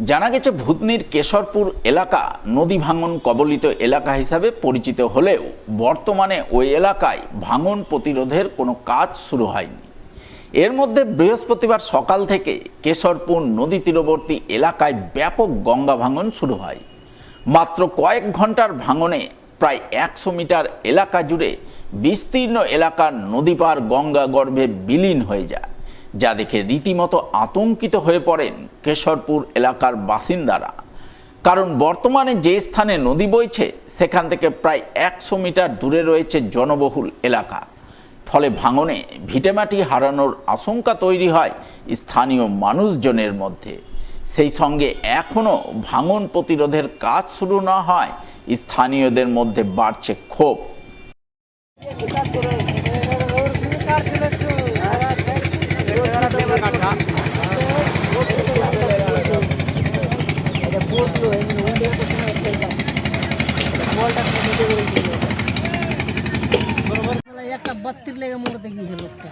জানা গেছে ভূতনির কেশরপুর এলাকা নদী ভাঙন কবলিত এলাকা হিসাবে পরিচিত হলেও বর্তমানে ওই এলাকায় ভাঙন প্রতিরোধের কোনো কাজ শুরু হয়নি। এর মধ্যে বৃহস্পতিবার সকাল থেকে কেশরপুর নদী তীরবর্তী এলাকায় ব্যাপক গঙ্গা ভাঙন শুরু হয়। মাত্র কয়েক ঘন্টার ভাঙনে প্রায় 100 মিটার এলাকা জুড়ে বিস্তীর্ণ এলাকার নদী পার গঙ্গা গর্ভে বিলীন হয়ে যায়, যা দেখে রীতিমতো আতঙ্কিত হয়ে পড়েন কেশরপুর এলাকার বাসিন্দারা। কারণ বর্তমানে যে স্থানে নদী বইছে সেখান থেকে প্রায় 100 মিটার দূরে রয়েছে জনবহুল এলাকা। ফলে ভাঙনে ভিটেমাটি হারানোর আশঙ্কা তৈরি হয় স্থানীয় মানুষজনের মধ্যে। সেই সঙ্গে এখনও ভাঙন প্রতিরোধের কাজ শুরু না হয় স্থানীয়দের মধ্যে বাড়ছে ক্ষোভ। একটা 32 লেগে মরতে গিয়েছে লোকটা।